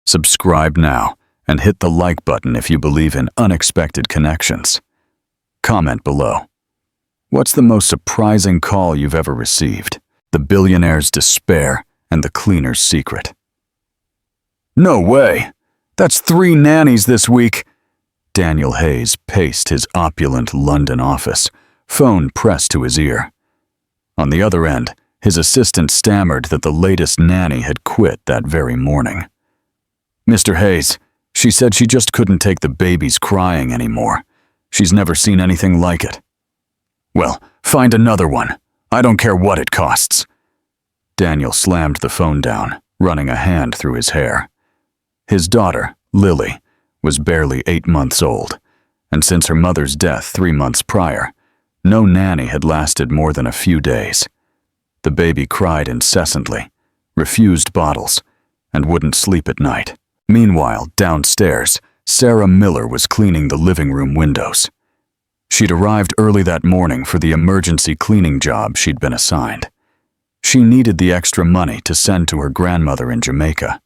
Subscribe now and hit the like button if you believe in unexpected connections. Comment below. What's the most surprising call you've ever received? The billionaire's despair and the cleaner's secret. No way! That's 3 nannies this week! Daniel Hayes paced his opulent London office, phone pressed to his ear. On the other end, his assistant stammered that the latest nanny had quit that very morning. Mr. Hayes, she said she just couldn't take the baby's crying anymore. She's never seen anything like it. Well, find another one. I don't care what it costs. Daniel slammed the phone down, running a hand through his hair. His daughter, Lily, was barely 8 months old, and since her mother's death 3 months prior, no nanny had lasted more than a few days. The baby cried incessantly, refused bottles, and wouldn't sleep at night. Meanwhile, downstairs, Sarah Miller was cleaning the living room windows. She'd arrived early that morning for the emergency cleaning job she'd been assigned. She needed the extra money to send to her grandmother in Jamaica.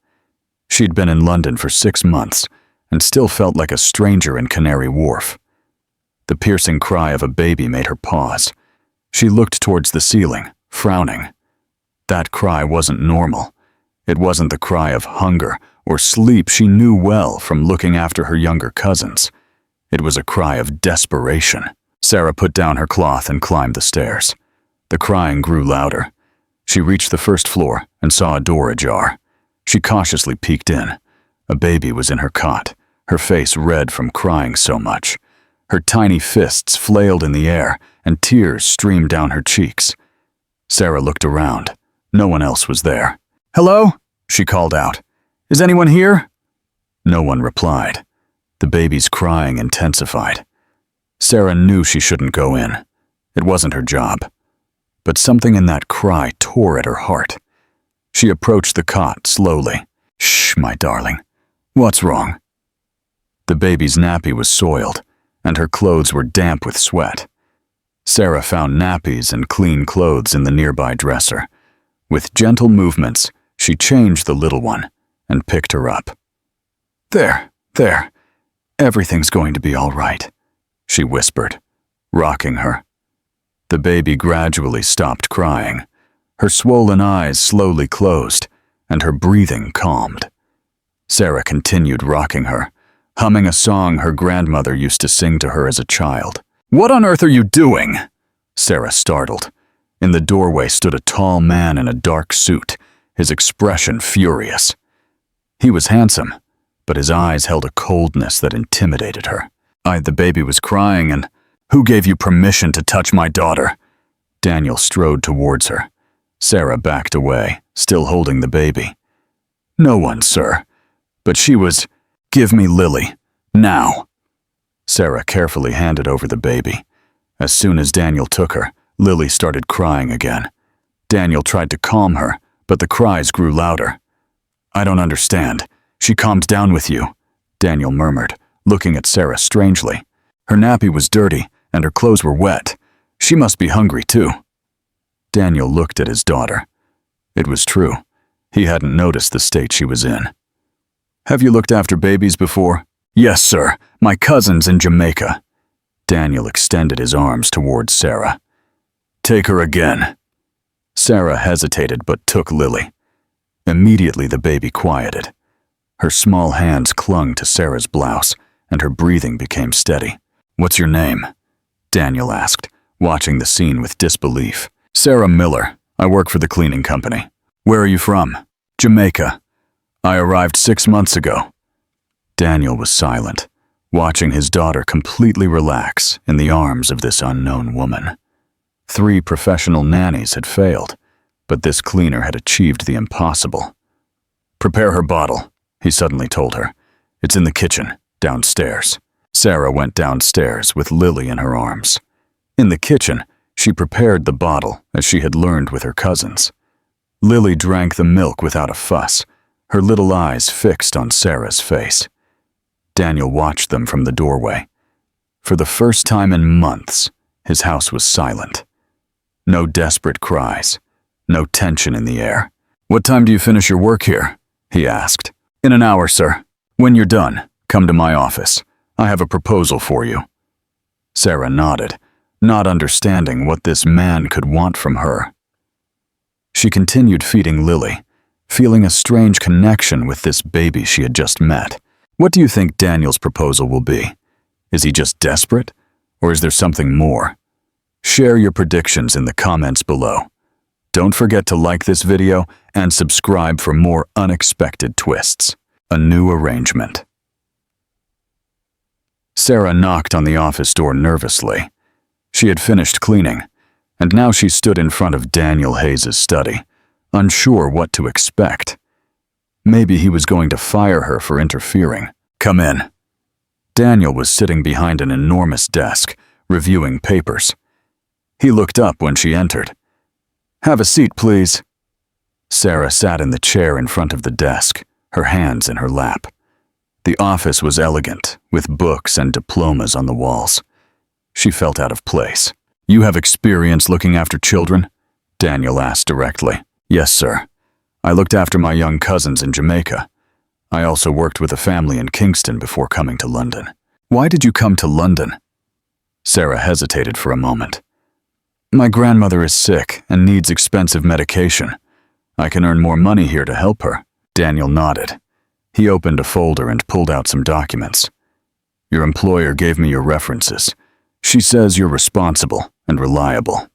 She'd been in London for 6 months and still felt like a stranger in Canary Wharf. The piercing cry of a baby made her pause. She looked towards the ceiling, frowning. That cry wasn't normal. It wasn't the cry of hunger or sleep she knew well from looking after her younger cousins. It was a cry of desperation. Sarah put down her cloth and climbed the stairs. The crying grew louder. She reached the first floor and saw a door ajar. She cautiously peeked in. A baby was in her cot, her face red from crying so much. Her tiny fists flailed in the air and tears streamed down her cheeks. Sarah looked around. No one else was there. "Hello?" she called out. "Is anyone here?" No one replied. The baby's crying intensified. Sarah knew she shouldn't go in. It wasn't her job. But something in that cry tore at her heart. She approached the cot slowly. "Shh, my darling. What's wrong?" The baby's nappy was soiled, and her clothes were damp with sweat. Sarah found nappies and clean clothes in the nearby dresser. With gentle movements, she changed the little one and picked her up. There. Everything's going to be all right," she whispered, rocking her. The baby gradually stopped crying. Her swollen eyes slowly closed, and her breathing calmed. Sarah continued rocking her, humming a song her grandmother used to sing to her as a child. "What on earth are you doing?" Sarah startled. In the doorway stood a tall man in a dark suit, his expression furious. He was handsome, but his eyes held a coldness that intimidated her. The baby was crying, and who gave you permission to touch my daughter?" Daniel strode towards her. Sarah backed away, still holding the baby. "No one, sir. But she was... Give me Lily. Now." Sarah carefully handed over the baby. As soon as Daniel took her, Lily started crying again. Daniel tried to calm her, but the cries grew louder. "I don't understand. She calmed down with you," Daniel murmured, looking at Sarah strangely. Her nappy was dirty, and her clothes were wet. She must be hungry, too. Daniel looked at his daughter. It was true. He hadn't noticed the state she was in. "Have you looked after babies before?" "Yes, sir. My cousin's in Jamaica." Daniel extended his arms towards Sarah. "Take her again." Sarah hesitated but took Lily. Immediately the baby quieted. Her small hands clung to Sarah's blouse, and her breathing became steady. "What's your name?" Daniel asked, watching the scene with disbelief. "Sarah Miller. I work for the cleaning company." "Where are you from?" "Jamaica. I arrived 6 months ago." Daniel was silent, watching his daughter completely relax in the arms of this unknown woman. 3 professional nannies had failed, but this cleaner had achieved the impossible. "Prepare her bottle," he suddenly told her. "It's in the kitchen, downstairs." Sarah went downstairs with Lily in her arms. In the kitchen, she prepared the bottle as she had learned with her cousins. Lily drank the milk without a fuss, her little eyes fixed on Sarah's face. Daniel watched them from the doorway. For the first time in months, his house was silent. No desperate cries, no tension in the air. "What time do you finish your work here?" he asked. In an hour, sir. When you're done, come to my office. I have a proposal for you. Sarah nodded, not understanding what this man could want from her. She continued feeding Lily, feeling a strange connection with this baby she had just met. What do you think Daniel's proposal will be? Is he just desperate, or is there something more? Share your predictions in the comments below. Don't forget to like this video and subscribe for more unexpected twists. A new arrangement. Sarah knocked on the office door nervously. She had finished cleaning, and now she stood in front of Daniel Hayes' study, unsure what to expect. Maybe he was going to fire her for interfering. Come in. Daniel was sitting behind an enormous desk, reviewing papers. He looked up when she entered. Have a seat, please. Sarah sat in the chair in front of the desk, her hands in her lap. The office was elegant, with books and diplomas on the walls. She felt out of place. You have experience looking after children? Daniel asked directly. Yes, sir. I looked after my young cousins in Jamaica. I also worked with a family in Kingston before coming to London. Why did you come to London? Sarah hesitated for a moment. My grandmother is sick and needs expensive medication. I can earn more money here to help her. Daniel nodded. He opened a folder and pulled out some documents. Your employer gave me your references. She says you're responsible and reliable.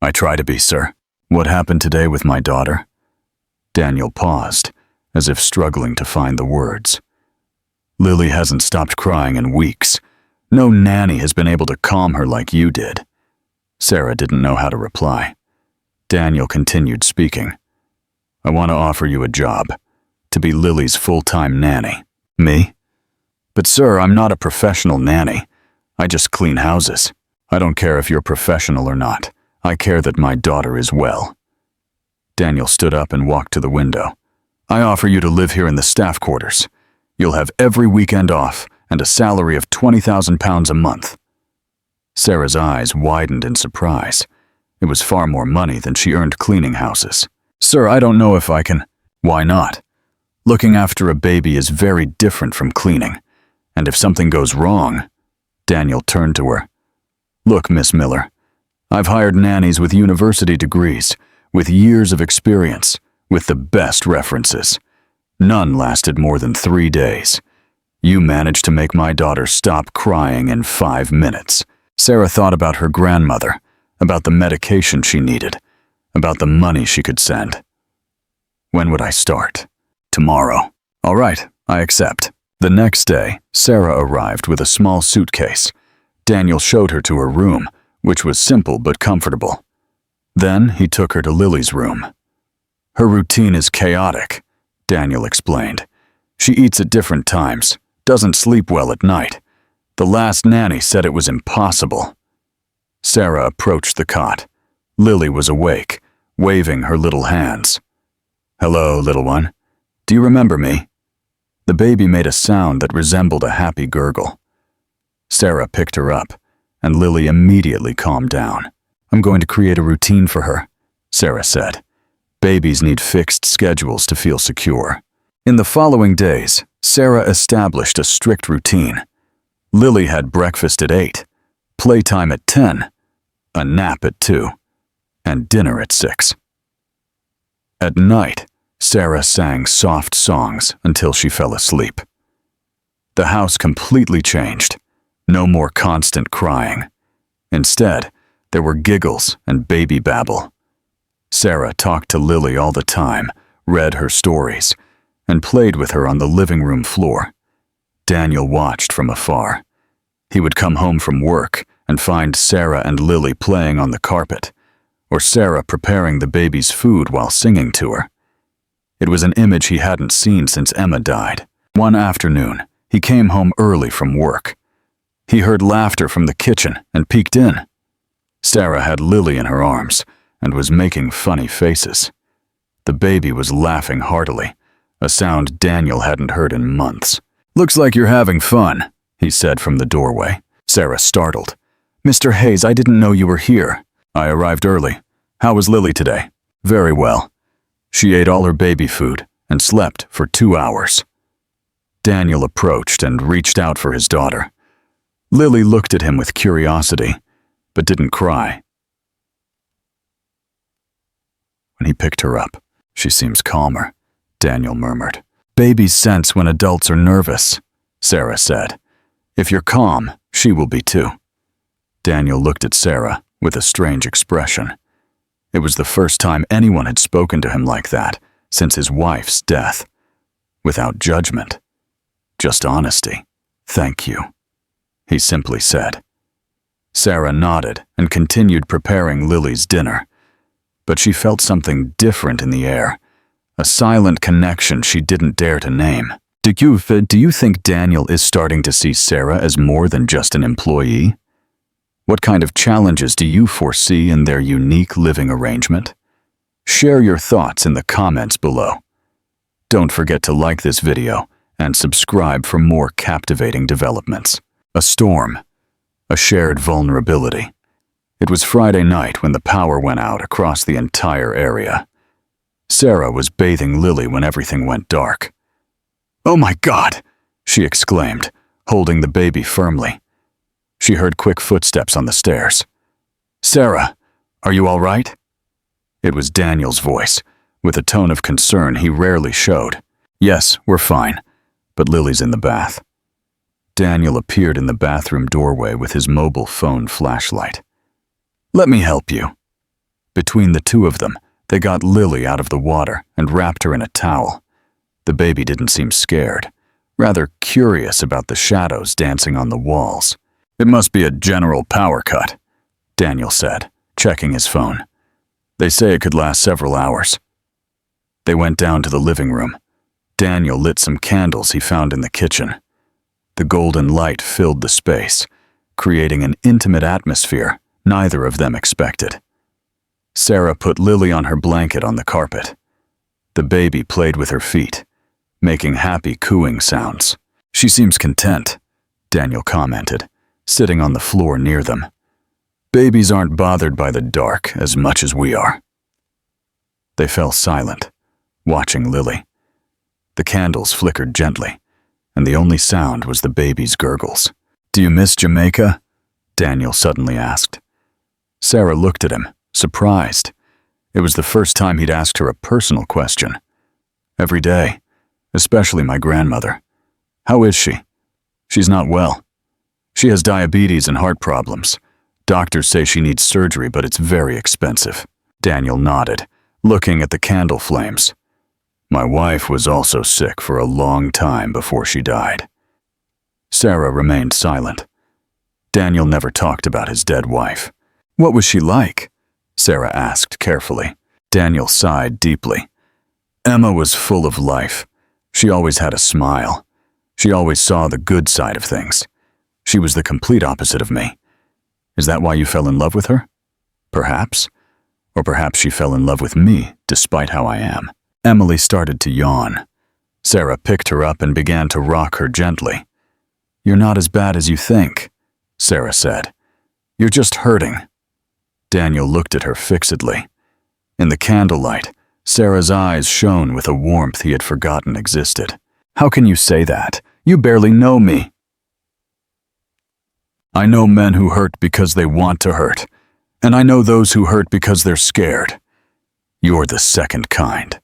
I try to be, sir. What happened today with my daughter? Daniel paused, as if struggling to find the words. Lily hasn't stopped crying in weeks. No nanny has been able to calm her like you did. Sarah didn't know how to reply. Daniel continued speaking. I want to offer you a job, to be Lily's full-time nanny. Me? But sir, I'm not a professional nanny. I just clean houses. I don't care if you're professional or not. I care that my daughter is well. Daniel stood up and walked to the window. I offer you to live here in the staff quarters. You'll have every weekend off and a salary of £20,000 a month. Sarah's eyes widened in surprise. It was far more money than she earned cleaning houses. Sir, I don't know if I can. Why not? Looking after a baby is very different from cleaning. And if something goes wrong... Daniel turned to her. Look, Miss Miller, I've hired nannies with university degrees, with years of experience, with the best references. None lasted more than 3 days. You managed to make my daughter stop crying in 5 minutes. Sarah thought about her grandmother, about the medication she needed, about the money she could send. When would I start? Tomorrow. All right, I accept. The next day, Sarah arrived with a small suitcase. Daniel showed her to her room, which was simple but comfortable. Then he took her to Lily's room. Her routine is chaotic, Daniel explained. She eats at different times, doesn't sleep well at night. The last nanny said it was impossible. Sarah approached the cot. Lily was awake, waving her little hands. Hello, little one. Do you remember me? The baby made a sound that resembled a happy gurgle. Sarah picked her up, and Lily immediately calmed down. I'm going to create a routine for her, Sarah said. Babies need fixed schedules to feel secure. In the following days, Sarah established a strict routine. Lily had breakfast at 8, playtime at 10, a nap at 2, and dinner at 6. At night, Sarah sang soft songs until she fell asleep. The house completely changed. No more constant crying. Instead, there were giggles and baby babble. Sarah talked to Lily all the time, read her stories, and played with her on the living room floor. Daniel watched from afar. He would come home from work and find Sarah and Lily playing on the carpet, or Sarah preparing the baby's food while singing to her. It was an image he hadn't seen since Emma died. One afternoon, he came home early from work. He heard laughter from the kitchen and peeked in. Sarah had Lily in her arms and was making funny faces. The baby was laughing heartily, a sound Daniel hadn't heard in months. Looks like you're having fun, he said from the doorway. Sarah startled. Mr. Hayes, I didn't know you were here. I arrived early. How was Lily today? Very well. She ate all her baby food and slept for 2 hours. Daniel approached and reached out for his daughter. Lily looked at him with curiosity, but didn't cry. When he picked her up, "She seems calmer," Daniel murmured. "Babies sense when adults are nervous," Sarah said. "If you're calm, she will be too." Daniel looked at Sarah with a strange expression. It was the first time anyone had spoken to him like that since his wife's death. Without judgment, just honesty. "Thank you," he simply said. Sarah nodded and continued preparing Lily's dinner, but she felt something different in the air, a silent connection she didn't dare to name. Do you think Daniel is starting to see Sarah as more than just an employee? What kind of challenges do you foresee in their unique living arrangement? Share your thoughts in the comments below. Don't forget to like this video and subscribe for more captivating developments. A storm, a shared vulnerability. It was Friday night when the power went out across the entire area. Sarah was bathing Lily when everything went dark. "Oh my God!" she exclaimed, holding the baby firmly. She heard quick footsteps on the stairs. "Sarah, are you all right?" It was Daniel's voice, with a tone of concern he rarely showed. "Yes, we're fine, but Lily's in the bath." Daniel appeared in the bathroom doorway with his mobile phone flashlight. "Let me help you." Between the two of them, they got Lily out of the water and wrapped her in a towel. The baby didn't seem scared, rather curious about the shadows dancing on the walls. "It must be a general power cut," Daniel said, checking his phone. "They say it could last several hours." They went down to the living room. Daniel lit some candles he found in the kitchen. The golden light filled the space, creating an intimate atmosphere neither of them expected. Sarah put Lily on her blanket on the carpet. The baby played with her feet, making happy cooing sounds. "She seems content," Daniel commented, sitting on the floor near them. "Babies aren't bothered by the dark as much as we are." They fell silent, watching Lily. The candles flickered gently, and the only sound was the baby's gurgles. "Do you miss Jamaica?" Daniel suddenly asked. Sarah looked at him, surprised. It was the first time he'd asked her a personal question. "Every day, especially my grandmother. How is she?" "She's not well. She has diabetes and heart problems. Doctors say she needs surgery, but it's very expensive." Daniel nodded, looking at the candle flames. "My wife was also sick for a long time before she died." Sarah remained silent. Daniel never talked about his dead wife. "What was she like?" Sarah asked carefully. Daniel sighed deeply. "Emma was full of life. She always had a smile. She always saw the good side of things. She was the complete opposite of me. Is that why you fell in love with her? Perhaps. Or perhaps she fell in love with me, despite how I am." Emily started to yawn. Sarah picked her up and began to rock her gently. "You're not as bad as you think," Sarah said. "You're just hurting." Daniel looked at her fixedly. In the candlelight, Sarah's eyes shone with a warmth he had forgotten existed. "How can you say that? You barely know me." "I know men who hurt because they want to hurt, and I know those who hurt because they're scared. You're the second kind."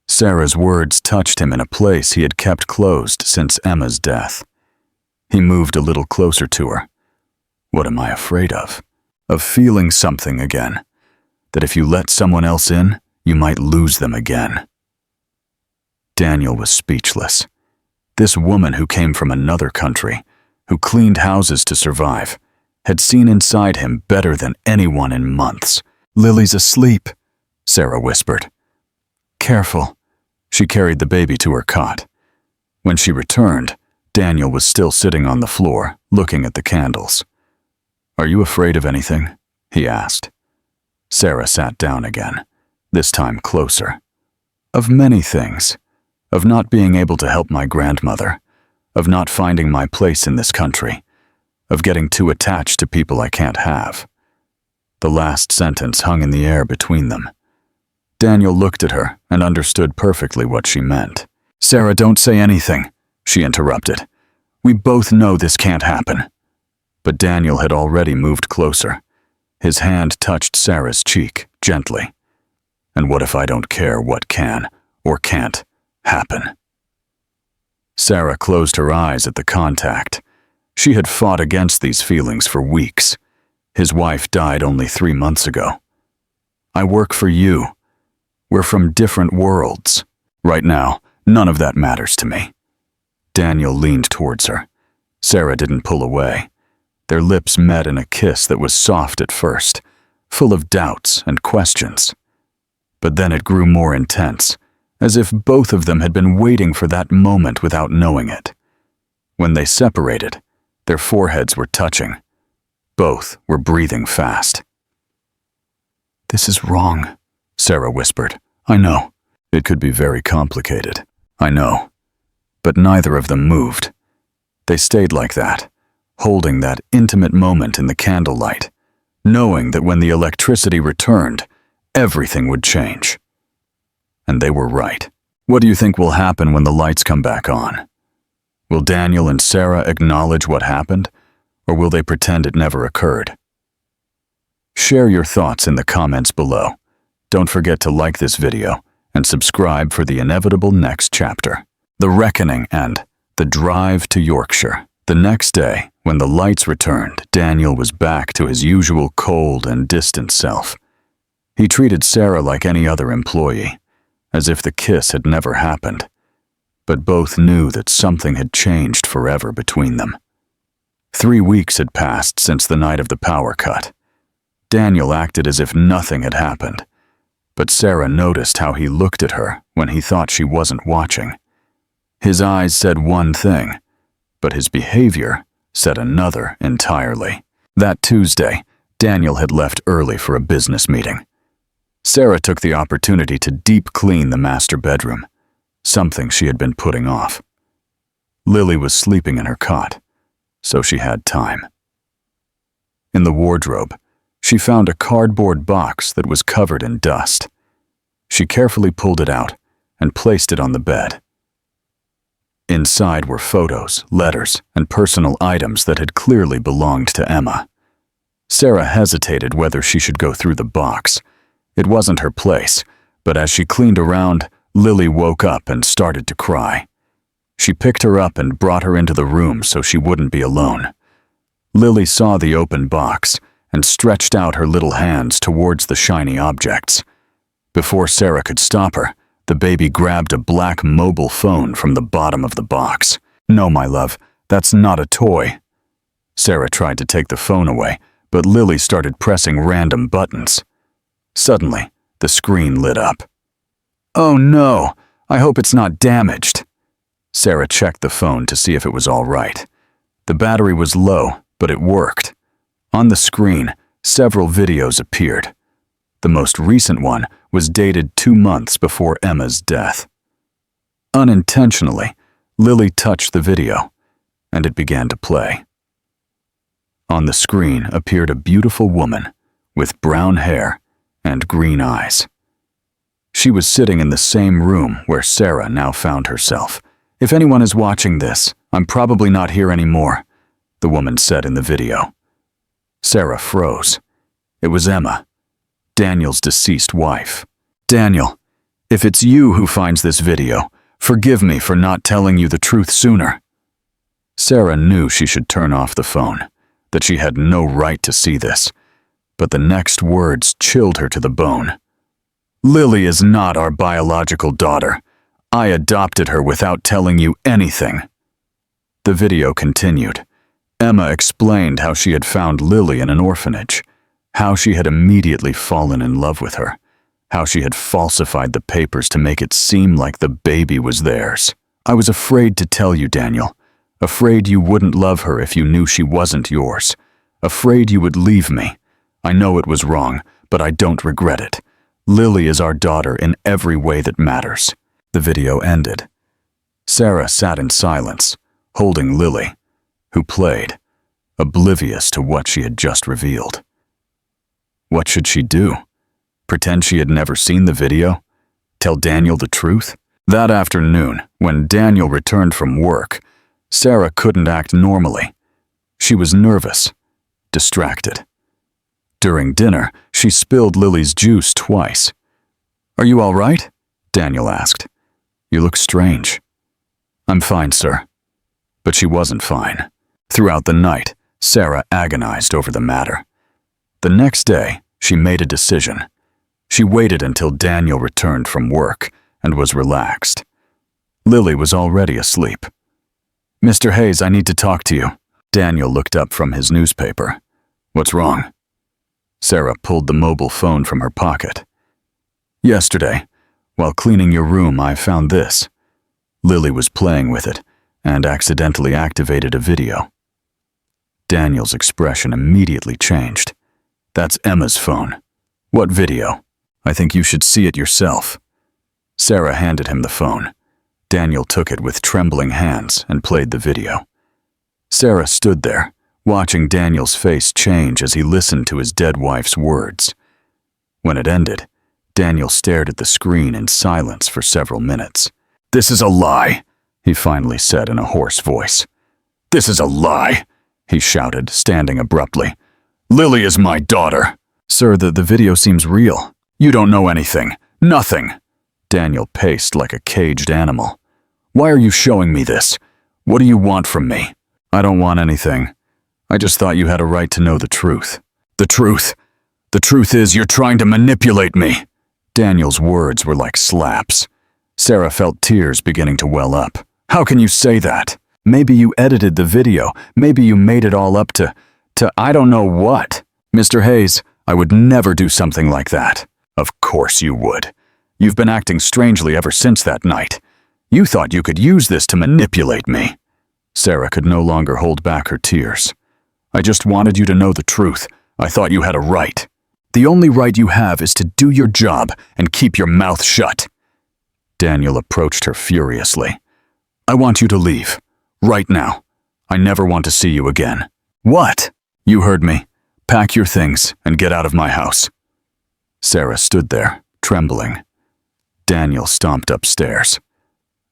Sarah's words touched him in a place he had kept closed since Emma's death. He moved a little closer to her. "What am I afraid of? Of feeling something again. That if you let someone else in, you might lose them again." Daniel was speechless. This woman who came from another country, who cleaned houses to survive, had seen inside him better than anyone in months. "Lily's asleep," Sarah whispered. "Careful." She carried the baby to her cot. When she returned, Daniel was still sitting on the floor, looking at the candles. "Are you afraid of anything?" he asked. Sarah sat down again, this time closer. "Of many things. Of not being able to help my grandmother. Of not finding my place in this country. Of getting too attached to people I can't have." The last sentence hung in the air between them. Daniel looked at her and understood perfectly what she meant. "Sarah, don't say anything," she interrupted. "We both know this can't happen." But Daniel had already moved closer. His hand touched Sarah's cheek, gently. "And what if I don't care what can, or can't, happen?" Sarah closed her eyes at the contact. She had fought against these feelings for weeks. His wife died only 3 months ago. "I work for you. We're from different worlds. Right now, none of that matters to me." Daniel leaned towards her. Sarah didn't pull away. Their lips met in a kiss that was soft at first, full of doubts and questions. But then it grew more intense, as if both of them had been waiting for that moment without knowing it. When they separated, their foreheads were touching. Both were breathing fast. "This is wrong," Sarah whispered. "I know. It could be very complicated. I know." But neither of them moved. They stayed like that, holding that intimate moment in the candlelight, knowing that when the electricity returned, everything would change. And they were right. What do you think will happen when the lights come back on? Will Daniel and Sarah acknowledge what happened, or will they pretend it never occurred? Share your thoughts in the comments below. Don't forget to like this video and subscribe for the inevitable next chapter. The Reckoning and The Drive to Yorkshire. The next day, when the lights returned, Daniel was back to his usual cold and distant self. He treated Sarah like any other employee, as if the kiss had never happened. But both knew that something had changed forever between them. 3 weeks had passed since the night of the power cut. Daniel acted as if nothing had happened, but Sarah noticed how he looked at her when he thought she wasn't watching. His eyes said one thing, but his behavior said another entirely. That Tuesday, Daniel had left early for a business meeting. Sarah took the opportunity to deep clean the master bedroom, something she had been putting off. Lily was sleeping in her cot, so she had time. In the wardrobe, she found a cardboard box that was covered in dust. She carefully pulled it out and placed it on the bed. Inside were photos, letters, and personal items that had clearly belonged to Emma. Sarah hesitated whether she should go through the box. It wasn't her place, but as she cleaned around, Lily woke up and started to cry. She picked her up and brought her into the room so she wouldn't be alone. Lily saw the open box and stretched out her little hands towards the shiny objects. Before Sarah could stop her, the baby grabbed a black mobile phone from the bottom of the box. "No, my love, that's not a toy." Sarah tried to take the phone away, but Lily started pressing random buttons. Suddenly, the screen lit up. "Oh no, I hope it's not damaged." Sarah checked the phone to see if it was all right. The battery was low, but it worked. On the screen, several videos appeared. The most recent one was dated 2 months before Emma's death. Unintentionally, Lily touched the video, and it began to play. On the screen appeared a beautiful woman with brown hair and green eyes. She was sitting in the same room where Sarah now found herself. "If anyone is watching this, I'm probably not here anymore," the woman said in the video. Sarah froze. It was Emma, Daniel's deceased wife. "Daniel, if it's you who finds this video, forgive me for not telling you the truth sooner." Sarah knew she should turn off the phone, that she had no right to see this, but the next words chilled her to the bone. "Lily is not our biological daughter. I adopted her without telling you anything." The video continued. Emma explained how she had found Lily in an orphanage, how she had immediately fallen in love with her, how she had falsified the papers to make it seem like the baby was theirs. "I was afraid to tell you, Daniel. Afraid you wouldn't love her if you knew she wasn't yours. Afraid you would leave me. I know it was wrong, but I don't regret it. Lily is our daughter in every way that matters." The video ended. Sarah sat in silence, holding Lily, who played, oblivious to what she had just revealed. What should she do? Pretend she had never seen the video? Tell Daniel the truth? That afternoon, when Daniel returned from work, Sarah couldn't act normally. She was nervous, distracted. During dinner, she spilled Lily's juice twice. "Are you all right?" Daniel asked. "You look strange." "I'm fine, sir." But she wasn't fine. Throughout the night, Sarah agonized over the matter. The next day, she made a decision. She waited until Daniel returned from work and was relaxed. Lily was already asleep. "Mr. Hayes, I need to talk to you." Daniel looked up from his newspaper. "What's wrong?" Sarah pulled the mobile phone from her pocket. "Yesterday, while cleaning your room, I found this." Lily was playing with it and accidentally activated a video. Daniel's expression immediately changed. "That's Emma's phone." "What video?" "I think you should see it yourself." Sarah handed him the phone. Daniel took it with trembling hands and played the video. Sarah stood there, watching Daniel's face change as he listened to his dead wife's words. When it ended, Daniel stared at the screen in silence for several minutes. "This is a lie," he finally said in a hoarse voice. "This is a lie," he shouted, standing abruptly. "Lily is my daughter." "Sir, the video seems real." "You don't know anything. Nothing." Daniel paced like a caged animal. "Why are you showing me this? What do you want from me?" "I don't want anything. I just thought you had a right to know the truth." "The truth? The truth is you're trying to manipulate me." Daniel's words were like slaps. Sarah felt tears beginning to well up. "How can you say that? Maybe you edited the video. Maybe you made it all up to I don't know what." "Mr. Hayes, I would never do something like that." "Of course you would. You've been acting strangely ever since that night. You thought you could use this to manipulate me." Sarah could no longer hold back her tears. "I just wanted you to know the truth. I thought you had a right. The only right you have is to do your job and keep your mouth shut." Daniel approached her furiously. "I want you to leave. Right now. I never want to see you again." "What?" "You heard me. Pack your things and get out of my house." Sarah stood there, trembling. Daniel stomped upstairs.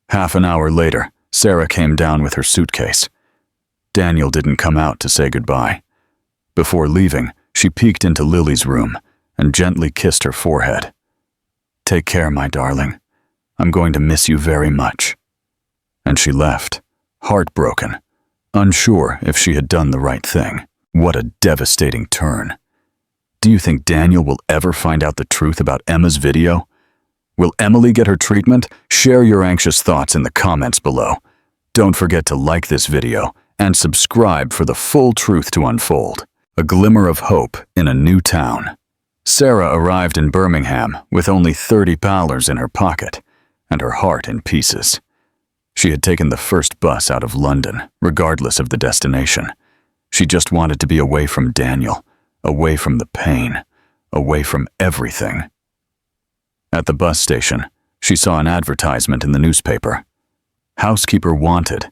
Half an hour later, Sarah came down with her suitcase. Daniel didn't come out to say goodbye. Before leaving, she peeked into Lily's room and gently kissed her forehead. "Take care, my darling. I'm going to miss you very much." And she left, heartbroken, unsure if she had done the right thing. What a devastating turn. Do you think Daniel will ever find out the truth about Emma's video? Will Emily get her treatment? Share your anxious thoughts in the comments below. Don't forget to like this video and subscribe for the full truth to unfold. A glimmer of hope in a new town. Sarah arrived in Birmingham with only $30 in her pocket and her heart in pieces. She had taken the first bus out of London, regardless of the destination. She just wanted to be away from Daniel, away from the pain, away from everything. At the bus station, she saw an advertisement in the newspaper. Housekeeper wanted.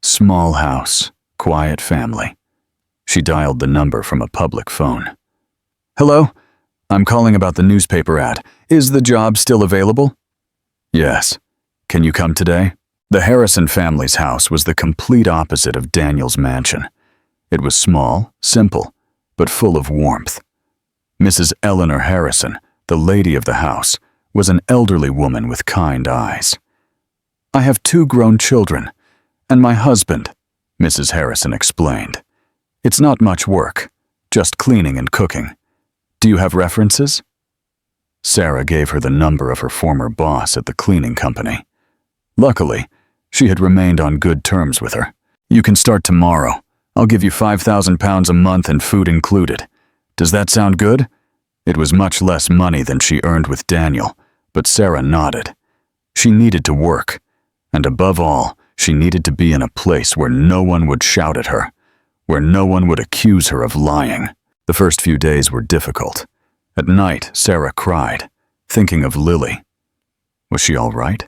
Small house, quiet family. She dialed the number from a public phone. "Hello? I'm calling about the newspaper ad. Is the job still available?" "Yes. Can you come today?" The Harrison family's house was the complete opposite of Daniel's mansion. It was small, simple, but full of warmth. Mrs. Eleanor Harrison, the lady of the house, was an elderly woman with kind eyes. "I have 2 grown children, and my husband," Mrs. Harrison explained. "It's not much work, just cleaning and cooking. Do you have references?" Sarah gave her the number of her former boss at the cleaning company. Luckily, she had remained on good terms with her. "You can start tomorrow. I'll give you £5,000 a month and food included. Does that sound good?" It was much less money than she earned with Daniel, but Sarah nodded. She needed to work, and above all, she needed to be in a place where no one would shout at her, where no one would accuse her of lying. The first few days were difficult. At night, Sarah cried, thinking of Lily. Was she all right?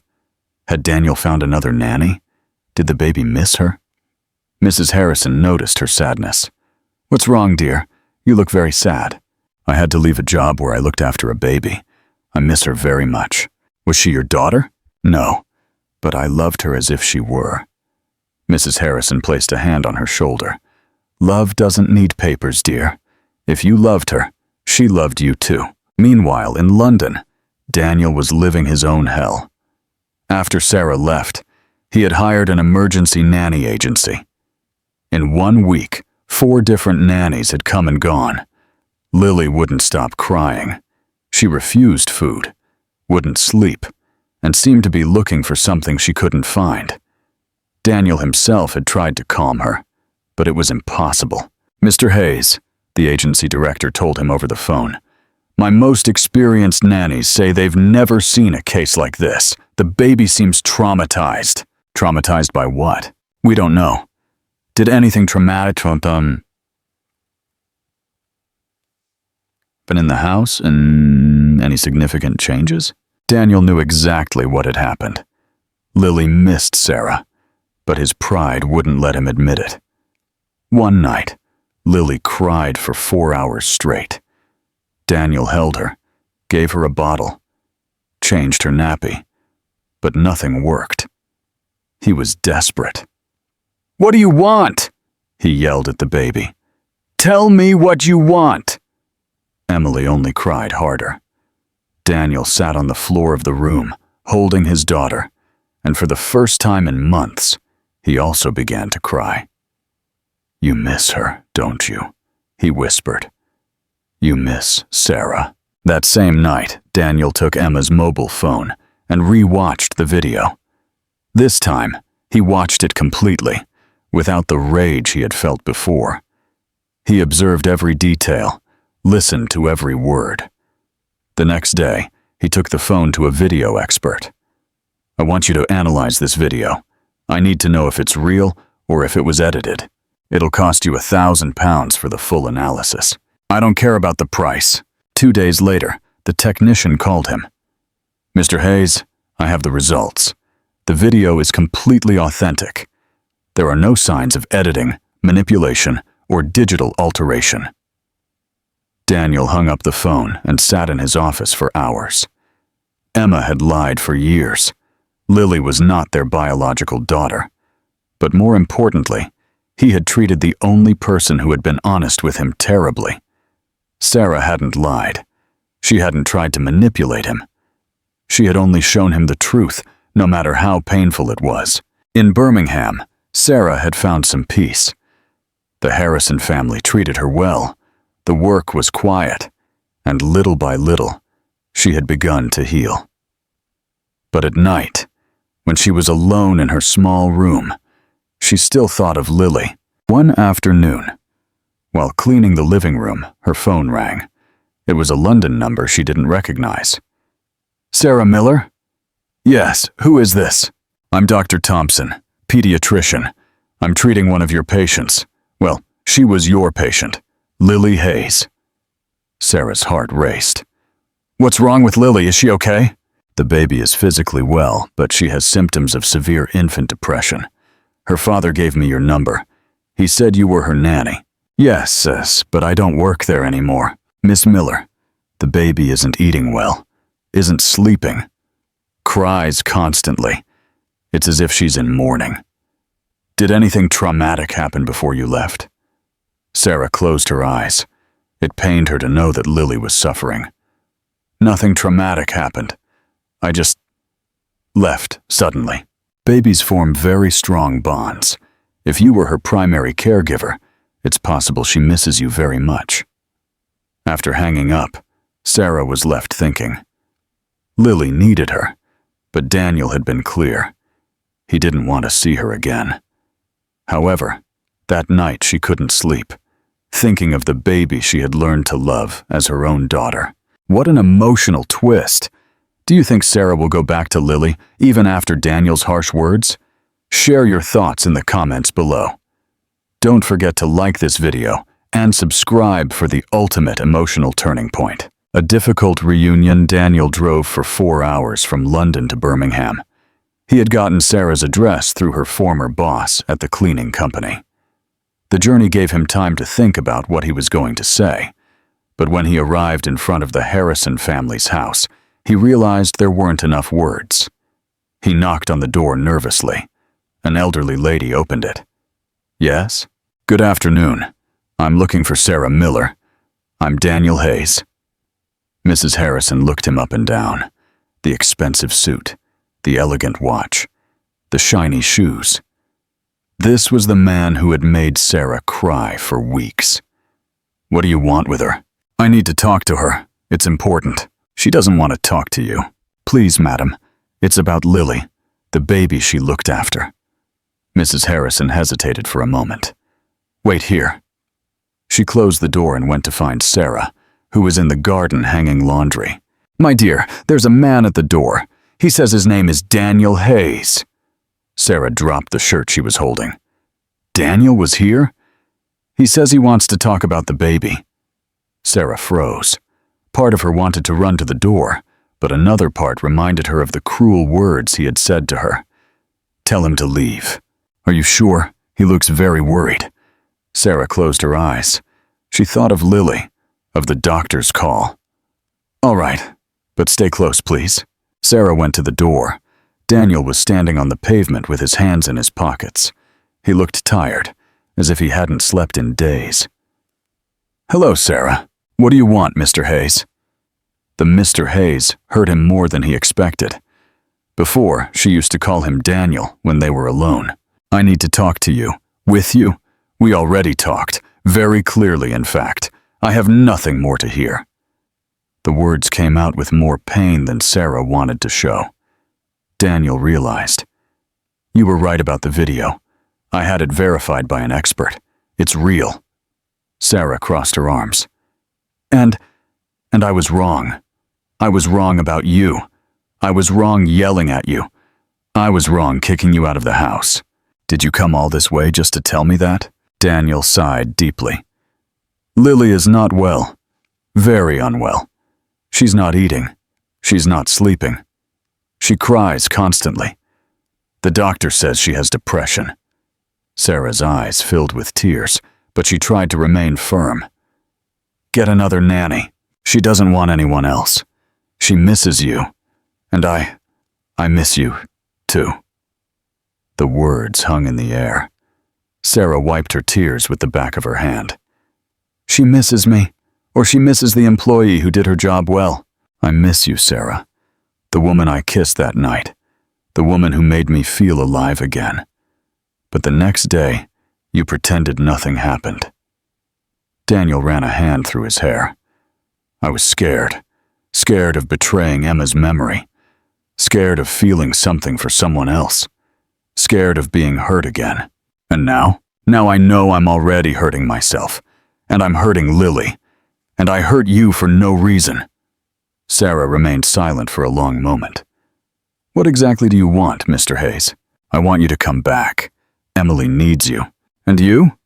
Had Daniel found another nanny? Did the baby miss her? Mrs. Harrison noticed her sadness. "What's wrong, dear? You look very sad." "I had to leave a job where I looked after a baby. I miss her very much." "Was she your daughter?" "No. but I loved her as if she were." Mrs. Harrison placed a hand on her shoulder. "Love doesn't need papers, dear. If you loved her, she loved you too." Meanwhile, in London, Daniel was living his own hell. After Sarah left, he had hired an emergency nanny agency. In 1 week, 4 different nannies had come and gone. Lily wouldn't stop crying. She refused food, wouldn't sleep, and seemed to be looking for something she couldn't find. Daniel himself had tried to calm her, but it was impossible. "Mr. Hayes," the agency director told him over the phone, "my most experienced nannies say they've never seen a case like this. The baby seems traumatized." "Traumatized by what?" "We don't know. Did anything traumatic happen in the house, and any significant changes?" Daniel knew exactly what had happened. Lily missed Sarah, but his pride wouldn't let him admit it. One night, Lily cried for 4 hours straight. Daniel held her, gave her a bottle, changed her nappy, but nothing worked. He was desperate. "What do you want?" he yelled at the baby. "Tell me what you want." Emily only cried harder. Daniel sat on the floor of the room, holding his daughter, and for the first time in months, he also began to cry. "You miss her, don't you?" he whispered. "You miss Sarah." That same night, Daniel took Emma's mobile phone and re-watched the video. This time, he watched it completely, without the rage he had felt before. He observed every detail, listened to every word. The next day, he took the phone to a video expert. "I want you to analyze this video. I need to know if it's real or if it was edited. It'll cost you £1,000 for the full analysis." "I don't care about the price." 2 days later, the technician called him. "Mr. Hayes, I have the results. The video is completely authentic. There are no signs of editing, manipulation, or digital alteration." Daniel hung up the phone and sat in his office for hours. Emma had lied for years. Lily was not their biological daughter. But more importantly, he had treated the only person who had been honest with him terribly. Sarah hadn't lied. She hadn't tried to manipulate him. She had only shown him the truth, no matter how painful it was. In Birmingham, Sarah had found some peace. The Harrison family treated her well. The work was quiet, and little by little, she had begun to heal. But at night, when she was alone in her small room, she still thought of Lily. One afternoon, while cleaning the living room, her phone rang. It was a London number she didn't recognize. "Sarah Miller?" "Yes, who is this?" "I'm Dr. Thompson, pediatrician. I'm treating one of your patients. Well, she was your patient, Lily Hayes." Sarah's heart raced. "What's wrong with Lily? Is she okay?" "The baby is physically well, but she has symptoms of severe infant depression. Her father gave me your number. He said you were her nanny." "Yes, sis, but I don't work there anymore. Miss Miller, the baby isn't eating well, isn't sleeping, cries constantly. It's as if she's in mourning." "Did anything traumatic happen before you left?" Sarah closed her eyes. It pained her to know that Lily was suffering. "Nothing traumatic happened. I just left suddenly." Babies form very strong bonds. If you were her primary caregiver, it's possible she misses you very much. After hanging up, Sarah was left thinking. Lily needed her, but Daniel had been clear. He didn't want to see her again. However, that night she couldn't sleep, thinking of the baby she had learned to love as her own daughter. What an emotional twist! Do you think Sarah will go back to Lily even after Daniel's harsh words? Share your thoughts in the comments below. Don't forget to like this video and subscribe for the ultimate emotional turning point. A difficult reunion. Daniel drove for 4 hours from London to Birmingham. He had gotten Sarah's address through her former boss at the cleaning company. The journey gave him time to think about what he was going to say, but when he arrived in front of the Harrison family's house, he realized there weren't enough words. He knocked on the door nervously. An elderly lady opened it. Yes? Good afternoon. I'm looking for Sarah Miller. I'm Daniel Hayes. Mrs. Harrison looked him up and down. The expensive suit, the elegant watch, the shiny shoes. This was the man who had made Sarah cry for weeks. What do you want with her? I need to talk to her. It's important. She doesn't want to talk to you. Please, madam. It's about Lily, the baby she looked after. Mrs. Harrison hesitated for a moment. Wait here. She closed the door and went to find Sarah, who was in the garden hanging laundry. My dear, there's a man at the door. He says his name is Daniel Hayes. Sarah dropped the shirt she was holding. Daniel was here? He says he wants to talk about the baby. Sarah froze. Part of her wanted to run to the door, but another part reminded her of the cruel words he had said to her. Tell him to leave. Are you sure? He looks very worried. Sarah closed her eyes. She thought of Lily, of the doctor's call. All right, but stay close, please. Sarah went to the door. Daniel was standing on the pavement with his hands in his pockets. He looked tired, as if he hadn't slept in days. Hello, Sarah. What do you want, Mr. Hayes? The Mr. Hayes hurt him more than he expected. Before, she used to call him Daniel when they were alone. I need to talk to you. With you? We already talked. Very clearly, in fact. I have nothing more to hear. The words came out with more pain than Sarah wanted to show. Daniel realized. You were right about the video. I had it verified by an expert. It's real. Sarah crossed her arms. And I was wrong. I was wrong about you. I was wrong yelling at you. I was wrong kicking you out of the house. Did you come all this way just to tell me that? Daniel sighed deeply. Lily is not well. Very unwell. She's not eating. She's not sleeping. She cries constantly. The doctor says she has depression. Sarah's eyes filled with tears, but she tried to remain firm. Get another nanny. She doesn't want anyone else. She misses you. And I miss you, too. The words hung in the air. Sarah wiped her tears with the back of her hand. She misses me, or she misses the employee who did her job well. I miss you, Sarah. The woman I kissed that night. The woman who made me feel alive again. But the next day, you pretended nothing happened. Daniel ran a hand through his hair. I was scared. Scared of betraying Emma's memory. Scared of feeling something for someone else. Scared of being hurt again. And now? Now I know I'm already hurting myself. And I'm hurting Lily. And I hurt you for no reason. Sarah remained silent for a long moment. What exactly do you want, Mr. Hayes? I want you to come back. Emily needs you. And you?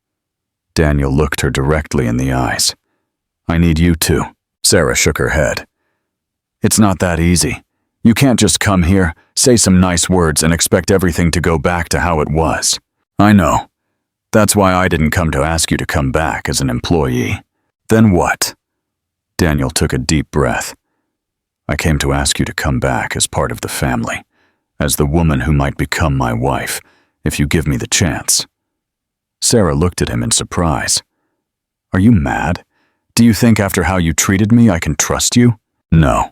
Daniel looked her directly in the eyes. I need you too. Sarah shook her head. It's not that easy. You can't just come here, say some nice words, and expect everything to go back to how it was. I know. That's why I didn't come to ask you to come back as an employee. Then what? Daniel took a deep breath. I came to ask you to come back as part of the family, as the woman who might become my wife, if you give me the chance. Sarah looked at him in surprise. Are you mad? Do you think after how you treated me I can trust you? No.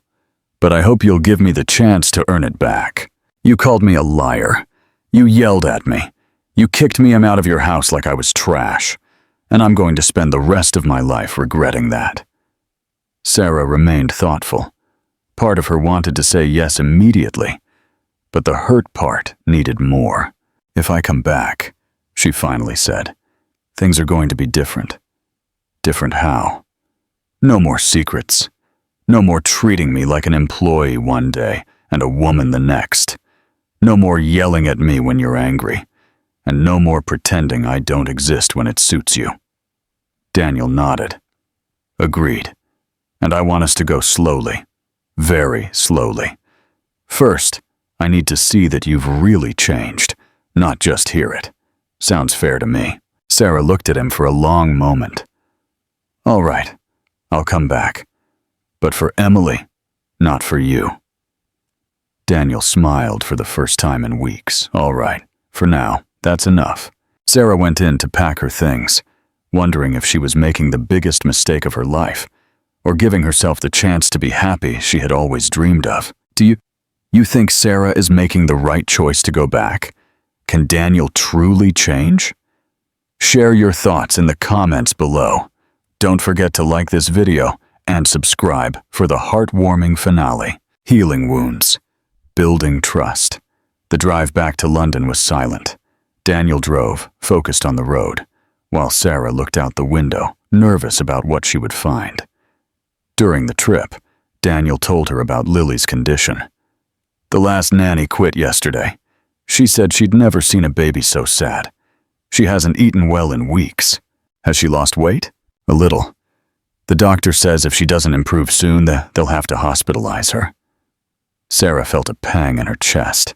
But I hope you'll give me the chance to earn it back. You called me a liar. You yelled at me. You kicked me out of your house like I was trash. And I'm going to spend the rest of my life regretting that. Sarah remained thoughtful. Part of her wanted to say yes immediately, but the hurt part needed more. If I come back, she finally said, things are going to be different. Different how? No more secrets. No more treating me like an employee one day and a woman the next. No more yelling at me when you're angry. And no more pretending I don't exist when it suits you. Daniel nodded. Agreed. And I want us to go slowly. Very slowly. First, I need to see that you've really changed, not just hear it. Sounds fair to me. Sarah looked at him for a long moment. All right, I'll come back. But for Emily, not for you. Daniel smiled for the first time in weeks. All right, for now, that's enough. Sarah went in to pack her things, wondering if she was making the biggest mistake of her life, or giving herself the chance to be happy she had always dreamed of. Do you think Sarah is making the right choice to go back? Can Daniel truly change? Share your thoughts in the comments below. Don't forget to like this video and subscribe for the heartwarming finale. Healing wounds. Building trust. The drive back to London was silent. Daniel drove, focused on the road, while Sarah looked out the window, nervous about what she would find. During the trip, Daniel told her about Lily's condition. The last nanny quit yesterday. She said she'd never seen a baby so sad. She hasn't eaten well in weeks. Has she lost weight? A little. The doctor says if she doesn't improve soon, they'll have to hospitalize her. Sarah felt a pang in her chest.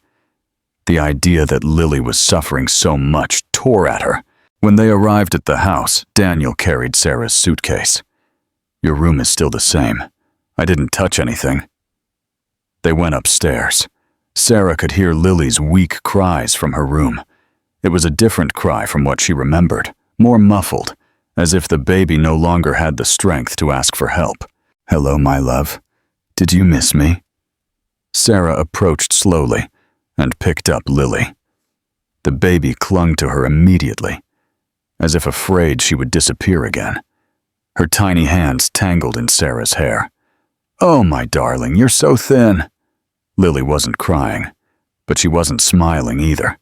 The idea that Lily was suffering so much tore at her. When they arrived at the house, Daniel carried Sarah's suitcase. Your room is still the same. I didn't touch anything. They went upstairs. Sarah could hear Lily's weak cries from her room. It was a different cry from what she remembered, more muffled, as if the baby no longer had the strength to ask for help. Hello, my love. Did you miss me? Sarah approached slowly and picked up Lily. The baby clung to her immediately, as if afraid she would disappear again. Her tiny hands tangled in Sarah's hair. Oh, my darling, you're so thin. Lily wasn't crying, but she wasn't smiling either.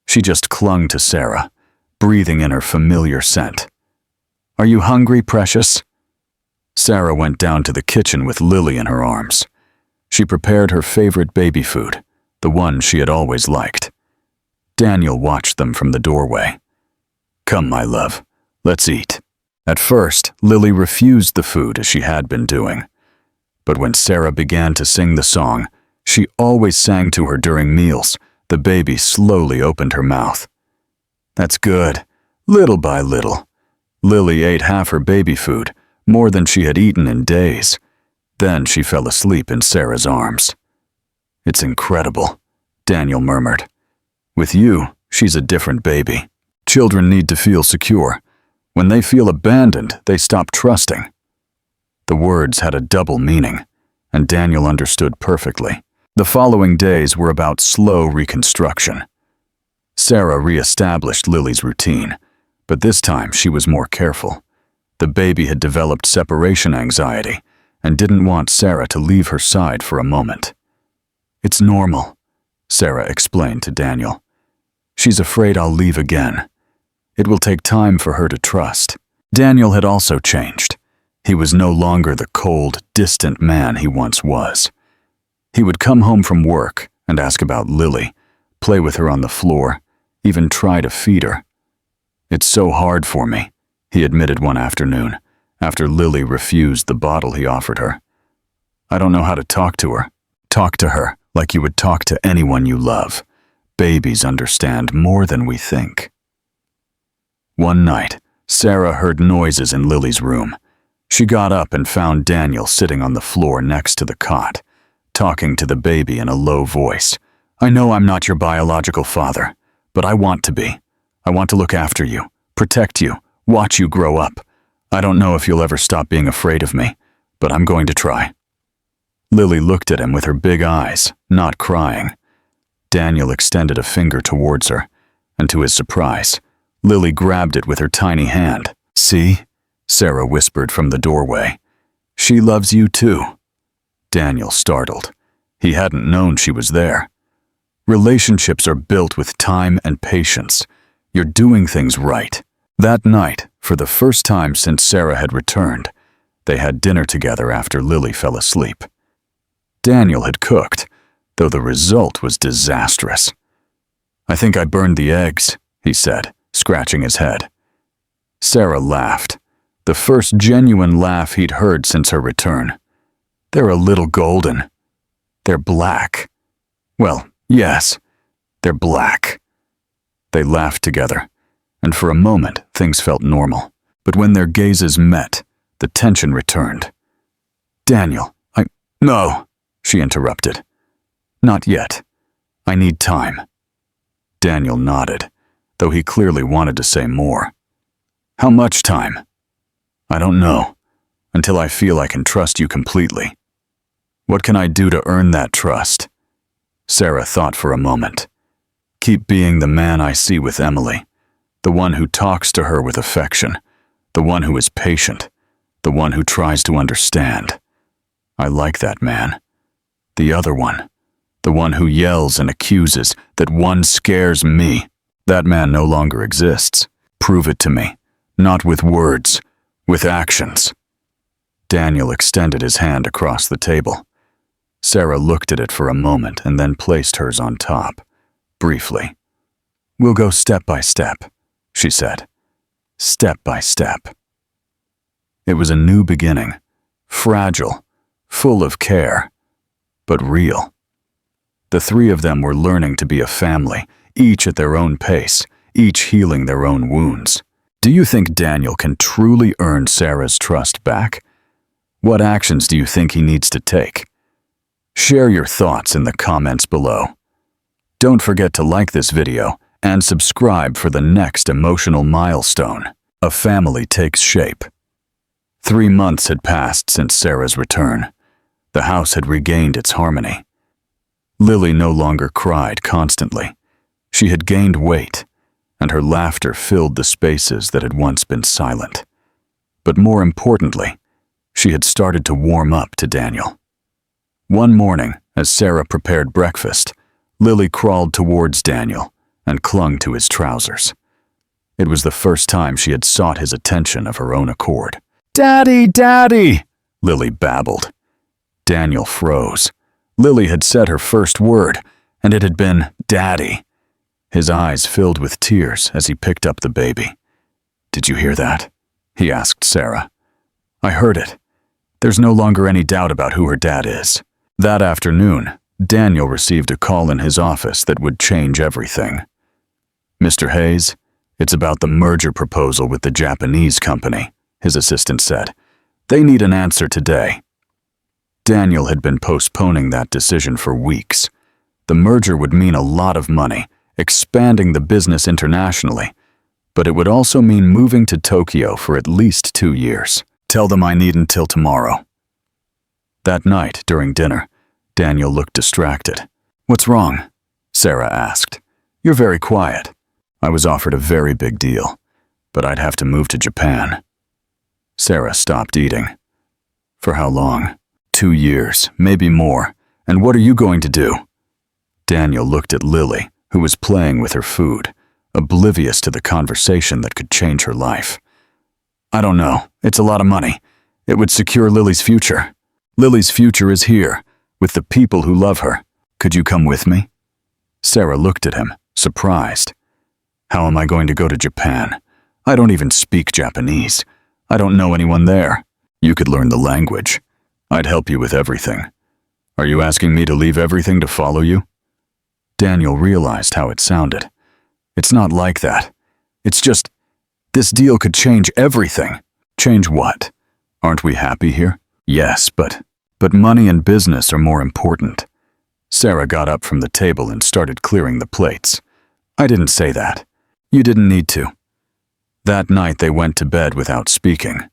She just clung to Sarah, breathing in her familiar scent. Are you hungry, precious? Sarah went down to the kitchen with Lily in her arms. She prepared her favorite baby food, the one she had always liked. Daniel watched them from the doorway. Come, my love, let's eat. At first, Lily refused the food as she had been doing. But when Sarah began to sing the song she always sang to her during meals, the baby slowly opened her mouth. That's good, little by little. Lily ate half her baby food, more than she had eaten in days. Then she fell asleep in Sarah's arms. It's incredible, Daniel murmured. With you, she's a different baby. Children need to feel secure. When they feel abandoned, they stop trusting. The words had a double meaning, and Daniel understood perfectly. The following days were about slow reconstruction. Sarah re-established Lily's routine, but this time she was more careful. The baby had developed separation anxiety and didn't want Sarah to leave her side for a moment. It's normal, Sarah explained to Daniel. She's afraid I'll leave again. It will take time for her to trust. Daniel had also changed. He was no longer the cold, distant man he once was. He would come home from work and ask about Lily, play with her on the floor, even try to feed her. It's so hard for me, he admitted one afternoon, after Lily refused the bottle he offered her. I don't know how to talk to her. Talk to her like you would talk to anyone you love. Babies understand more than we think. One night, Sarah heard noises in Lily's room. She got up and found Daniel sitting on the floor next to the cot, talking to the baby in a low voice. I know I'm not your biological father, but I want to be. I want to look after you, protect you, watch you grow up. I don't know if you'll ever stop being afraid of me, but I'm going to try. Lily looked at him with her big eyes, not crying. Daniel extended a finger towards her, and to his surprise, Lily grabbed it with her tiny hand. See? Sarah whispered from the doorway. She loves you too. Daniel startled. He hadn't known she was there. Relationships are built with time and patience. You're doing things right. That night, for the first time since Sarah had returned, they had dinner together after Lily fell asleep. Daniel had cooked, though the result was disastrous. I think I burned the eggs, he said, scratching his head. Sarah laughed, the first genuine laugh he'd heard since her return. They're a little golden. They're black. Well, yes, they're black. They laughed together, and for a moment things felt normal. But when their gazes met, the tension returned. Daniel, No, she interrupted. Not yet. I need time. Daniel nodded, though he clearly wanted to say more. How much time? I don't know, until I feel I can trust you completely. What can I do to earn that trust? Sarah thought for a moment. Keep being the man I see with Emily, the one who talks to her with affection, the one who is patient, the one who tries to understand. I like that man. The other one, the one who yells and accuses, that one scares me. That man no longer exists. Prove it to me, not with words, with actions. Daniel extended his hand across the table. Sarah looked at it for a moment and then placed hers on top, briefly. We'll go step by step, she said. Step by step. It was a new beginning, fragile, full of care, but real. The three of them were learning to be a family, each at their own pace, each healing their own wounds. Do you think Daniel can truly earn Sarah's trust back? What actions do you think he needs to take? Share your thoughts in the comments below. Don't forget to like this video and subscribe for the next emotional milestone. A family takes shape. 3 months had passed since Sarah's return. The house had regained its harmony. Lily no longer cried constantly. She had gained weight, and her laughter filled the spaces that had once been silent. But more importantly, she had started to warm up to Daniel. One morning, as Sarah prepared breakfast, Lily crawled towards Daniel and clung to his trousers. It was the first time she had sought his attention of her own accord. "Daddy, Daddy!" Lily babbled. Daniel froze. Lily had said her first word, and it had been Daddy. His eyes filled with tears as he picked up the baby. "Did you hear that?" he asked Sarah. "I heard it. There's no longer any doubt about who her dad is." That afternoon, Daniel received a call in his office that would change everything. "Mr. Hayes, it's about the merger proposal with the Japanese company," his assistant said. "They need an answer today." Daniel had been postponing that decision for weeks. The merger would mean a lot of money, expanding the business internationally, but it would also mean moving to Tokyo for at least 2 years. "Tell them I need until tomorrow." That night, during dinner, Daniel looked distracted. "What's wrong?" Sarah asked. "You're very quiet." "I was offered a very big deal, but I'd have to move to Japan." Sarah stopped eating. "For how long?" 2 years, maybe more. And what are you going to do?" Daniel looked at Lily, who was playing with her food, oblivious to the conversation that could change her life. "I don't know. It's a lot of money. It would secure Lily's future. Lily's future is here, with the people who love her. Could you come with me?" Sarah looked at him, surprised. "How am I going to go to Japan? I don't even speak Japanese. I don't know anyone there." "You could learn the language. I'd help you with everything. Are you asking me to leave everything to follow you?" Daniel realized how it sounded. "It's not like that. It's just, this deal could change everything." "Change what? Aren't we happy here?" "Yes, but money and business are more important." Sarah got up from the table and started clearing the plates. "I didn't say that. You didn't need to." That night they went to bed without speaking.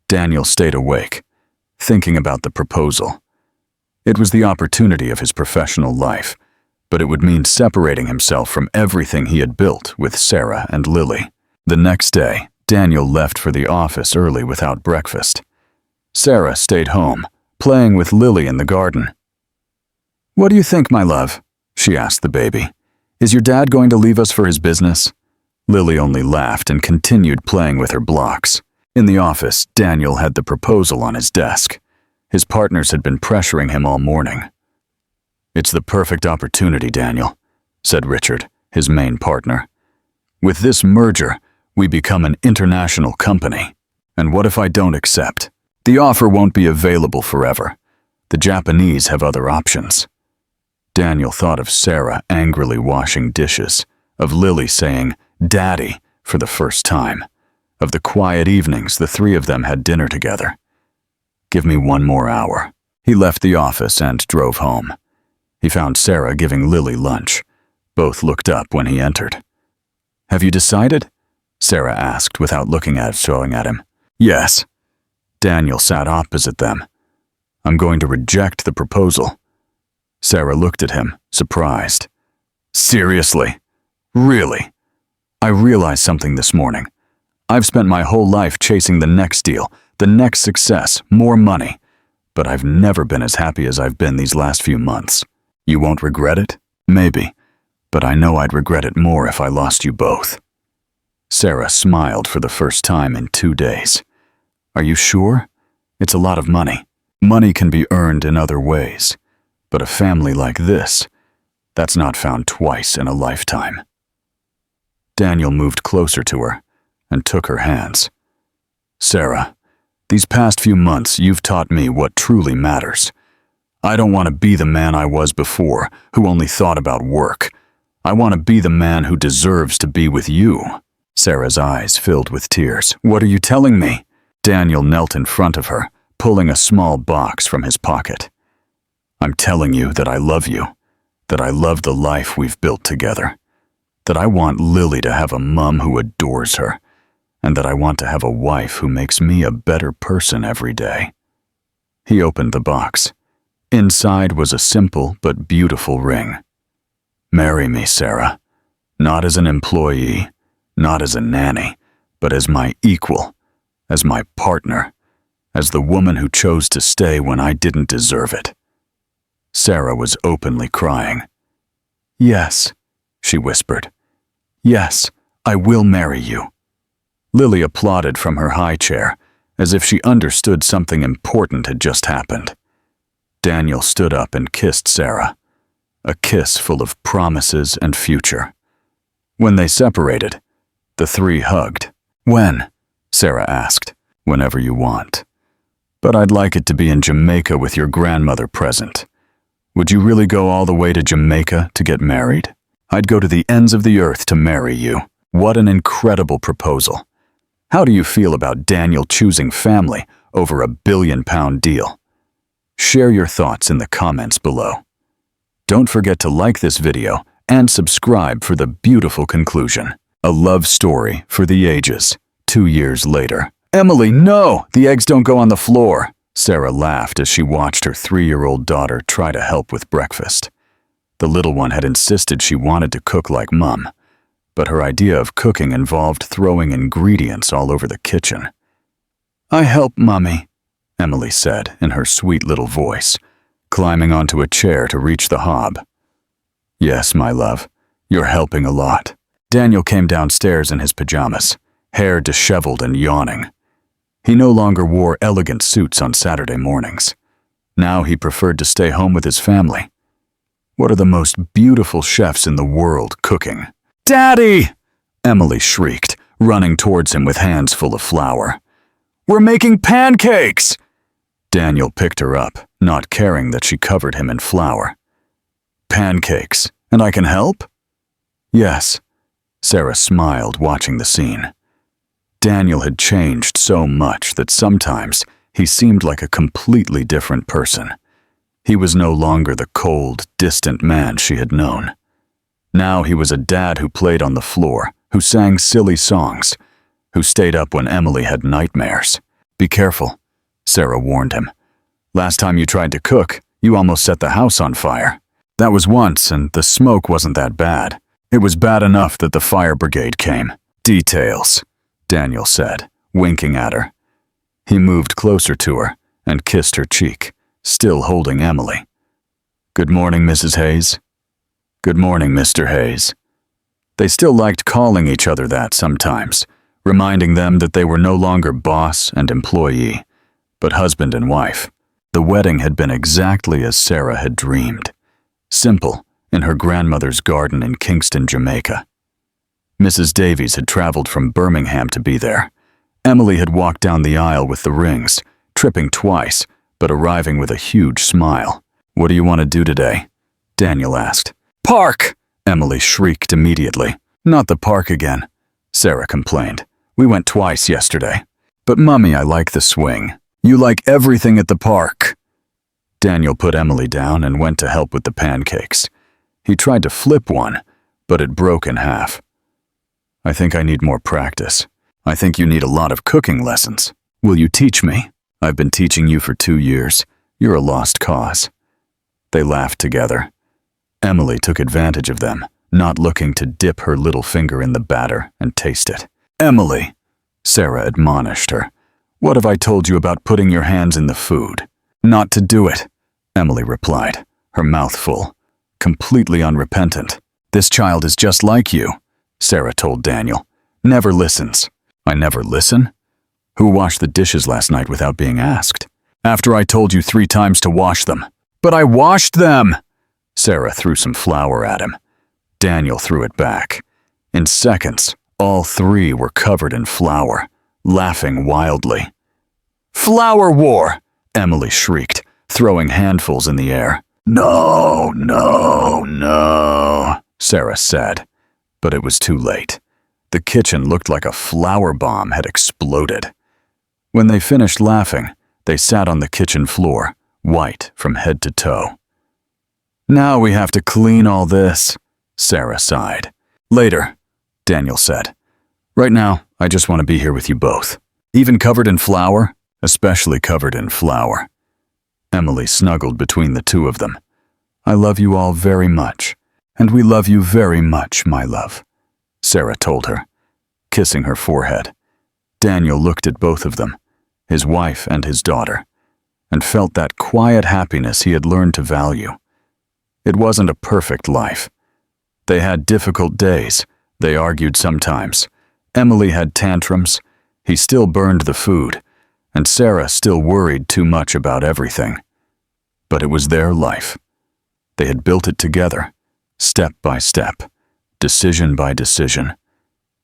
Daniel stayed awake, thinking about the proposal. It was the opportunity of his professional life, but it would mean separating himself from everything he had built with Sarah and Lily. The next day, Daniel left for the office early without breakfast. Sarah stayed home, playing with Lily in the garden. "What do you think, my love?" she asked the baby. "Is your dad going to leave us for his business?" Lily only laughed and continued playing with her blocks. In the office, Daniel had the proposal on his desk. His partners had been pressuring him all morning. "It's the perfect opportunity, Daniel," said Richard, his main partner. "With this merger, we become an international company. And what if I don't accept? The offer won't be available forever. The Japanese have other options." Daniel thought of Sarah angrily washing dishes, of Lily saying, "Daddy," for the first time, of the quiet evenings the three of them had dinner together. "Give me 1 more hour." He left the office and drove home. He found Sarah giving Lily lunch. Both looked up when he entered. "Have you decided?" Sarah asked without looking at showing at him. "Yes." Daniel sat opposite them. "I'm going to reject the proposal." Sarah looked at him, surprised. "Seriously? Really? I realized something this morning. I've spent my whole life chasing the next deal, the next success, more money. But I've never been as happy as I've been these last few months. You won't regret it? Maybe. But I know I'd regret it more if I lost you both." Sarah smiled for the first time in 2 days. "Are you sure? It's a lot of money. Money can be earned in other ways. But a family like this, that's not found twice in a lifetime." Daniel moved closer to her and took her hands. "Sarah, these past few months you've taught me what truly matters. I don't want to be the man I was before, who only thought about work. I want to be the man who deserves to be with you." Sarah's eyes filled with tears. "What are you telling me?" Daniel knelt in front of her, pulling a small box from his pocket. "I'm telling you that I love you, that I love the life we've built together, that I want Lily to have a mom who adores her, and that I want to have a wife who makes me a better person every day." He opened the box. Inside was a simple but beautiful ring. "Marry me, Sarah, not as an employee, not as a nanny, but as my equal, as my partner, as the woman who chose to stay when I didn't deserve it." Sarah was openly crying. "Yes," she whispered. "Yes, I will marry you." Lily applauded from her high chair, as if she understood something important had just happened. Daniel stood up and kissed Sarah, a kiss full of promises and future. When they separated, the three hugged. "When?" Sarah asked. "Whenever you want. But I'd like it to be in Jamaica with your grandmother present. Would you really go all the way to Jamaica to get married? I'd go to the ends of the earth to marry you." What an incredible proposal. How do you feel about Daniel choosing family over a billion-pound deal? Share your thoughts in the comments below. Don't forget to like this video and subscribe for the beautiful conclusion. A love story for the ages. 2 years later. "Emily, no! The eggs don't go on the floor!" Sarah laughed as she watched her 3-year-old daughter try to help with breakfast. The little one had insisted she wanted to cook like Mum, but her idea of cooking involved throwing ingredients all over the kitchen. "I help, Mommy," Emily said in her sweet little voice, climbing onto a chair to reach the hob. "Yes, my love, you're helping a lot." Daniel came downstairs in his pajamas, hair disheveled and yawning. He no longer wore elegant suits on Saturday mornings. Now he preferred to stay home with his family. What are the most beautiful chefs in the world cooking? "Daddy!" Emily shrieked, running towards him with hands full of flour. "We're making pancakes!" Daniel picked her up, not caring that she covered him in flour. "Pancakes, and I can help?" "Yes." Sarah smiled, watching the scene. Daniel had changed so much that sometimes he seemed like a completely different person. He was no longer the cold, distant man she had known. Now he was a dad who played on the floor, who sang silly songs, who stayed up when Emily had nightmares. "Be careful," Sarah warned him. "Last time you tried to cook, you almost set the house on fire." "That was once, and the smoke wasn't that bad. It was bad enough that the fire brigade came." "Details," Daniel said, winking at her. He moved closer to her and kissed her cheek, still holding Emily. "Good morning, Mrs. Hayes." "Good morning, Mr. Hayes." They still liked calling each other that sometimes, reminding them that they were no longer boss and employee, but husband and wife. The wedding had been exactly as Sarah had dreamed. Simple, in her grandmother's garden in Kingston, Jamaica. Mrs. Davies had traveled from Birmingham to be there. Emily had walked down the aisle with the rings, tripping twice, but arriving with a huge smile. "What do you want to do today?" Daniel asked. "Park!" Emily shrieked immediately. "Not the park again," Sarah complained. "We went twice yesterday." "But Mummy, I like the swing." "You like everything at the park." Daniel put Emily down and went to help with the pancakes. He tried to flip one, but it broke in half. I think I need more practice. I think you need a lot of cooking lessons. Will you teach me? I've been teaching you for 2 years. You're a lost cause. They laughed together. Emily took advantage of them, not looking to dip her little finger in the batter and taste it. Emily, Sarah admonished her. What have I told you about putting your hands in the food? Not to do it, Emily replied, her mouth full, completely unrepentant. This child is just like you, Sarah told Daniel. Never listens. I never listen? Who washed the dishes last night without being asked? After I told you 3 times to wash them. But I washed them! Sarah threw some flour at him. Daniel threw it back. In seconds, all 3 were covered in flour, laughing wildly. Flour war! Emily shrieked, throwing handfuls in the air. No, no, no, Sarah said. But it was too late. The kitchen looked like a flour bomb had exploded. When they finished laughing, they sat on the kitchen floor, white from head to toe. Now we have to clean all this, Sarah sighed. Later, Daniel said. Right now, I just want to be here with you both. Even covered in flour, especially covered in flour. Emily snuggled between the 2 of them. I love you all very much, and we love you very much, my love, Sarah told her, kissing her forehead. Daniel looked at both of them, his wife and his daughter, and felt that quiet happiness he had learned to value. It wasn't a perfect life. They had difficult days. They argued sometimes. Emily had tantrums. He still burned the food, and Sarah still worried too much about everything. But it was their life. They had built it together, step by step, decision by decision,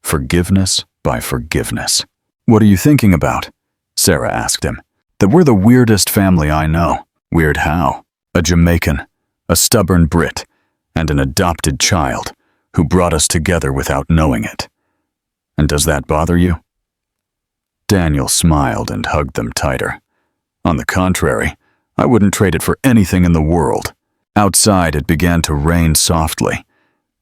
forgiveness by forgiveness. What are you thinking about? Sarah asked him. That we're the weirdest family I know. Weird how? A Jamaican, a stubborn Brit, and an adopted child who brought us together without knowing it. And does that bother you? Daniel smiled and hugged them tighter. On the contrary, I wouldn't trade it for anything in the world. Outside, it began to rain softly.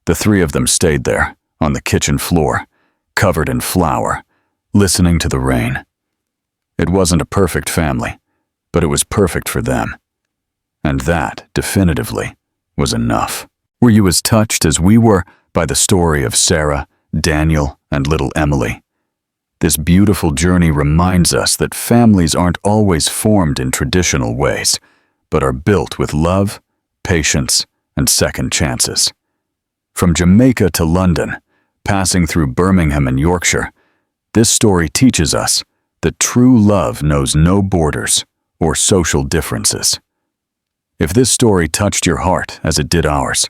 The 3 of them stayed there, on the kitchen floor, covered in flour, listening to the rain. It wasn't a perfect family, but it was perfect for them. And that, definitively, was enough. Were you as touched as we were by the story of Sarah, Daniel, and little Emily? This beautiful journey reminds us that families aren't always formed in traditional ways, but are built with love, patience, and second chances. From Jamaica to London, passing through Birmingham and Yorkshire, this story teaches us that true love knows no borders or social differences. If this story touched your heart as it did ours,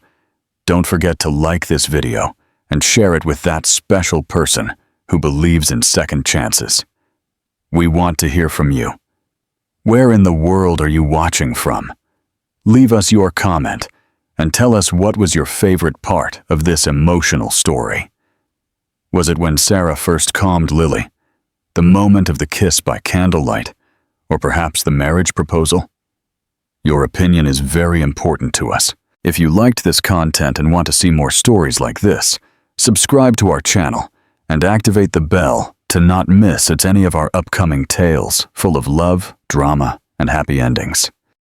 don't forget to like this video and share it with that special person who believes in second chances. We want to hear from you. Where in the world are you watching from? Leave us your comment and tell us what was your favorite part of this emotional story. Was it when Sarah first calmed Lily? The moment of the kiss by candlelight? Or perhaps the marriage proposal? Your opinion is very important to us. If you liked this content and want to see more stories like this, subscribe to our channel and activate the bell to not miss any of our upcoming tales full of love, drama, and happy endings.